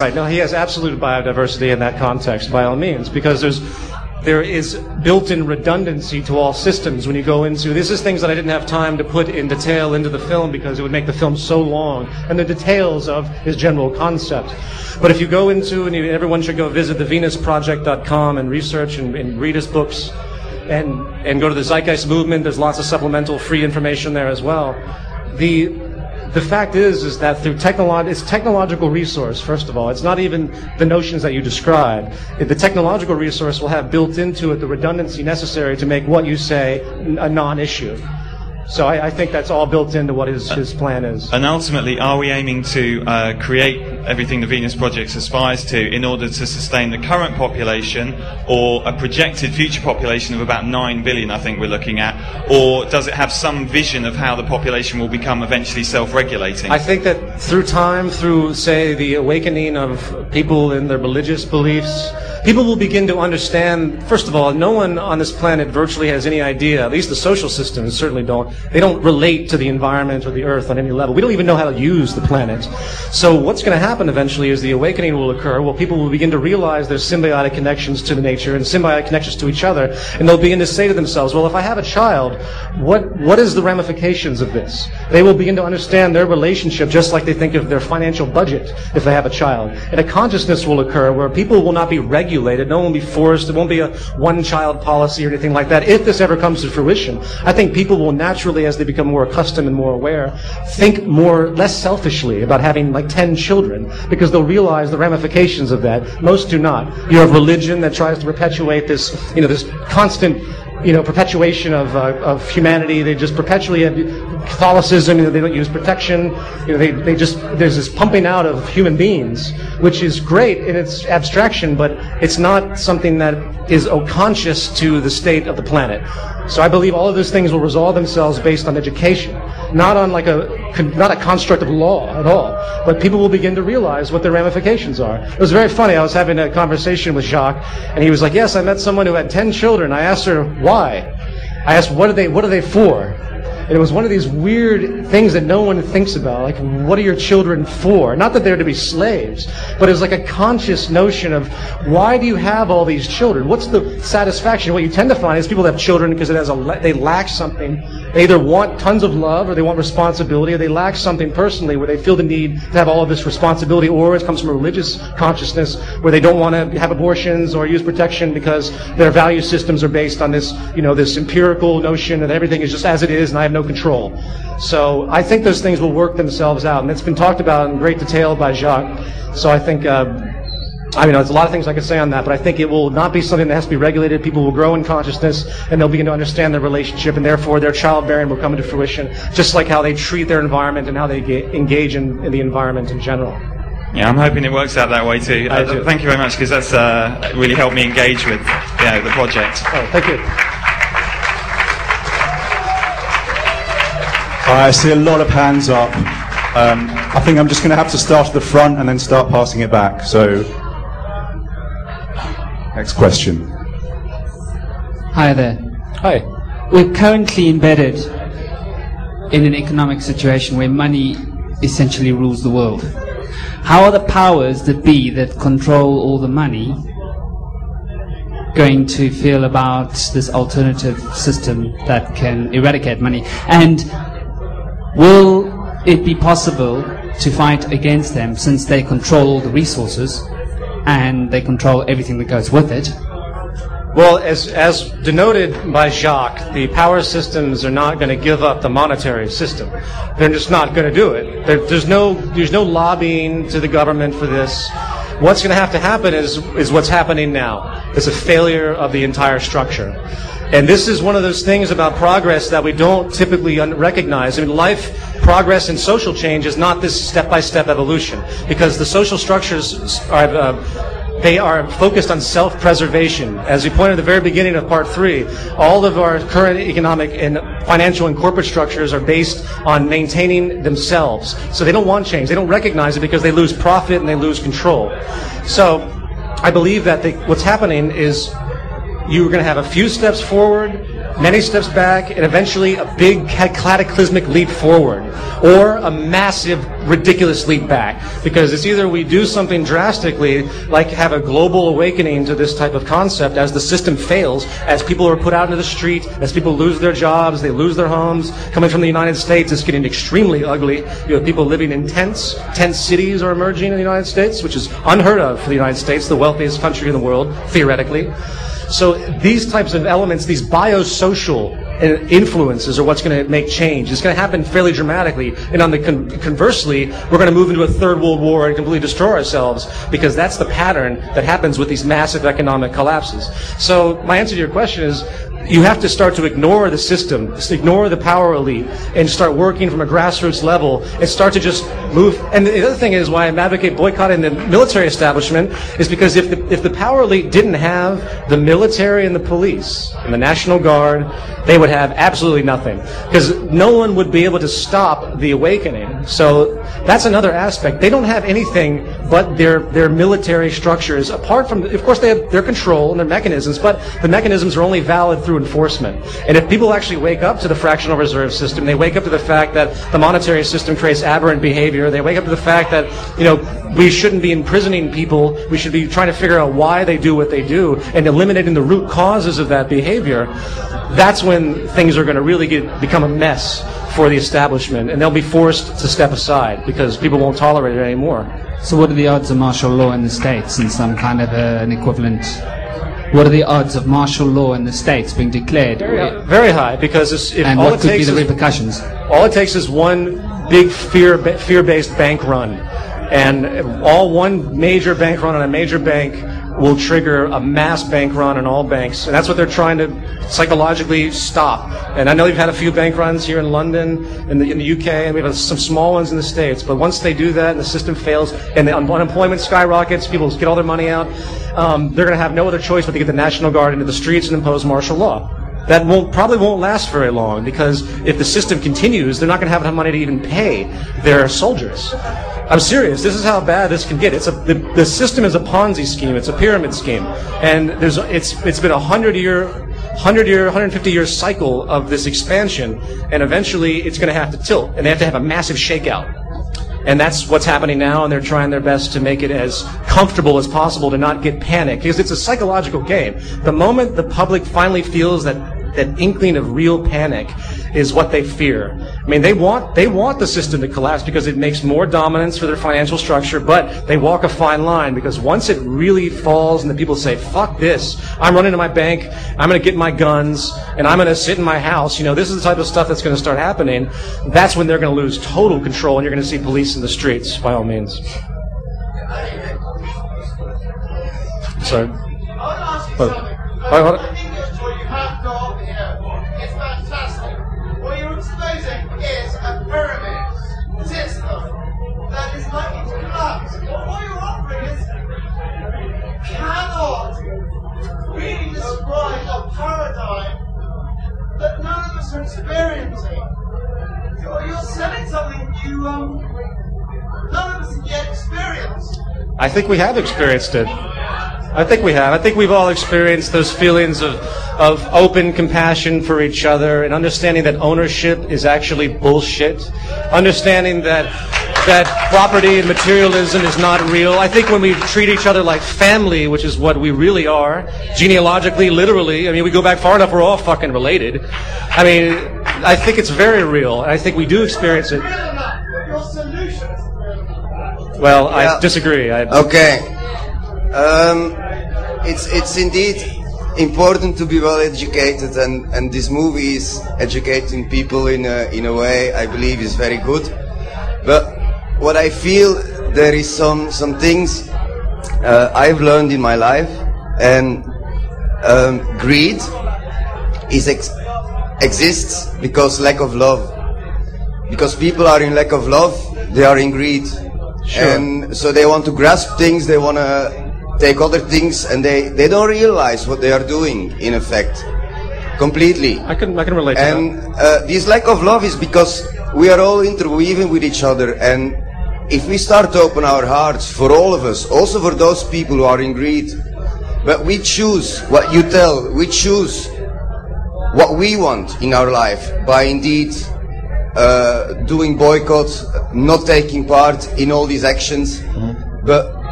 Right, no, he has absolute biodiversity in that context, by all means, because there is built-in redundancy to all systems when you go into... This is things that I didn't have time to put in detail into the film because it would make the film so long, and the details of his general concept. But if you go into, and everyone should go visit thevenusproject.com and research and read his books, and go to the Zeitgeist Movement, there's lots of supplemental free information there as well. The fact is that through it's technological resource, first of all. It's not even the notions that you describe. The technological resource will have built into it the redundancy necessary to make what you say a non-issue. So I think that's all built into what his plan is. And ultimately, are we aiming to create everything the Venus Project aspires to in order to sustain the current population, or a projected future population of about 9 billion, I think we're looking at, or does it have some vision of how the population will become eventually self-regulating? I think that through time, through, say, the awakening of people in their religious beliefs, people will begin to understand, first of all, no one on this planet virtually has any idea, at least the social systems certainly don't. They don't relate to the environment or the earth on any level. We don't even know how to use the planet. So what's going to happen eventually is the awakening will occur. Well, people will begin to realize there's symbiotic connections to the nature and symbiotic connections to each other, and they'll begin to say to themselves, well, if I have a child, what is the ramifications of this? They will begin to understand their relationship just like they think of their financial budget if they have a child. And a consciousness will occur where people will not be regulated. No one will be forced. It won't be a one-child policy or anything like that. If this ever comes to fruition, I think people will naturally, as they become more accustomed and more aware, think less selfishly about having like 10 children, because they'll realize the ramifications of that. Most do not. You have religion that tries to perpetuate this, this constant, perpetuation of humanity. They just perpetually have Catholicism. They don't use protection. There's this pumping out of human beings, which is great in its abstraction, but it's not something that is conscious to the state of the planet. So I believe all of those things will resolve themselves based on education, not on not a construct of law at all, but people will begin to realize what their ramifications are. It was very funny. I was having a conversation with Jacques, and he was like, yes, I met someone who had 10 children. I asked her, why? I asked, what are they for? And it was one of these weird things that no one thinks about, like, what are your children for? Not that they're to be slaves, but it was like a conscious notion of, why do you have all these children? What's the satisfaction? What you tend to find is people have children because they lack something. They either want tons of love, or they want responsibility, or they lack something personally where they feel the need to have all of this responsibility, or it comes from a religious consciousness where they don't want to have abortions or use protection because their value systems are based on this, this empirical notion that everything is just as it is and I have no control. So I think those things will work themselves out, and it's been talked about in great detail by Jacques. So I think, there's a lot of things I could say on that, but I think it will not be something that has to be regulated. People will grow in consciousness, and they'll begin to understand their relationship, and therefore their childbearing will come into fruition, just like how they treat their environment and how they engage in the environment in general. Yeah, I'm hoping it works out that way too. Thank you very much, because that's really helped me engage with the project. Oh, thank you. I see a lot of hands up. I think I'm just going to have to start at the front and then start passing it back. So, next question. Hi there. Hi. We're currently embedded in an economic situation where money essentially rules the world. How are the powers that be that control all the money going to feel about this alternative system that can eradicate money? And will it be possible to fight against them, since they control all the resources and they control everything that goes with it? Well, as denoted by Jacques, the power systems are not going to give up the monetary system. They're just not going to do it. There's no lobbying to the government for this. What's going to have to happen is what's happening now. It's a failure of the entire structure. And this is one of those things about progress that we don't typically recognize. I mean, life, progress, and social change is not this step-by-step evolution, because the social structures they are focused on self-preservation. As we pointed at the very beginning of Part 3, all of our current economic and financial and corporate structures are based on maintaining themselves. So they don't want change. They don't recognize it because they lose profit and they lose control. So I believe that what's happening is you're going to have a few steps forward, many steps back, and eventually a big cataclysmic leap forward, or a massive, ridiculous leap back. Because it's either we do something drastically, like have a global awakening to this type of concept as the system fails, as people are put out into the street, as people lose their jobs, they lose their homes. Coming from the United States, it's getting extremely ugly. You have people living in tents. Tent cities are emerging in the United States, which is unheard of for the United States, the wealthiest country in the world, theoretically. So these types of elements, these biosocial influences are what's going to make change. It's going to happen fairly dramatically. And on the conversely, we're going to move into a third world war and completely destroy ourselves, because that's the pattern that happens with these massive economic collapses. So my answer to your question is, you have to start to ignore the system, ignore the power elite, and start working from a grassroots level and start to just move. And the other thing is why I advocate boycotting the military establishment is because if the power elite didn't have the military and the police and the National Guard, they would have absolutely nothing, because no one would be able to stop the awakening. So that's another aspect. They don't have anything but their military structures, apart from, of course, they have their control and their mechanisms, but the mechanisms are only valid through enforcement. And if people actually wake up to the fractional reserve system, they wake up to the fact that the monetary system creates aberrant behavior, they wake up to the fact that, you know, we shouldn't be imprisoning people, we should be trying to figure out why they do what they do and eliminating the root causes of that behavior, that's when things are going to really become a mess for the establishment, and they'll be forced to step aside because people won't tolerate it anymore. So what are the odds of martial law in the States and some kind of an equivalent? What are the odds of martial law in the States being declared? Very high, because and what could be the repercussions? All it takes is one big fear-based bank run, and one major bank run on a major bank will trigger a mass bank run on all banks, and that's what they're trying to psychologically stop. And I know you've had a few bank runs here in London, in the UK, and we have some small ones in the States, but once they do that and the system fails and the unemployment skyrockets, people get all their money out, they're going to have no other choice but to get the National Guard into the streets and impose martial law. That probably won't last very long, because if the system continues, they're not going to have enough money to even pay their soldiers. I'm serious. This is how bad this can get. The system is a Ponzi scheme. It's a pyramid scheme, and it's been 150-year cycle of this expansion, and eventually it's going to have to tilt, and they have to have a massive shakeout. And that's what's happening now, and they're trying their best to make it as comfortable as possible to not get panicked, because it's a psychological game. The moment the public finally feels that inkling of real panic is what they fear. I mean, they want the system to collapse because it makes more dominance for their financial structure, but they walk a fine line, because once it really falls and the people say, fuck this, I'm running to my bank, I'm going to get my guns, and I'm going to sit in my house, you know, this is the type of stuff that's going to start happening, that's when they're going to lose total control, and you're going to see police in the streets, by all means. Sorry. It's fantastic. What you're exposing is a pyramid system that is likely to collapse. What you're offering is cannot really describe a paradigm that none of us are experiencing. You're selling something none of us have yet experienced. I think we have experienced it. I think we have. I think we've all experienced those feelings of open compassion for each other, and understanding that ownership is actually bullshit. Understanding that property and materialism is not real. I think when we treat each other like family, which is what we really are, genealogically, literally, I mean, we go back far enough, we're all fucking related. I mean, I think it's very real, and I think we do experience it. Well, I disagree. Okay. It's indeed important to be well educated, and this movie is educating people in a way I believe is very good. But what I feel, there is some things I've learned in my life, and greed exists because lack of love. Because people are in lack of love, they are in greed. Sure. And so they want to grasp things, they want to take other things, and they don't realize what they are doing, in effect, completely. I can relate to that. And this lack of love is because we are all interweaving with each other, and if we start to open our hearts for all of us, also for those people who are in greed, but we choose what you tell, we choose what we want in our life by indeed doing boycotts, not taking part in all these actions. But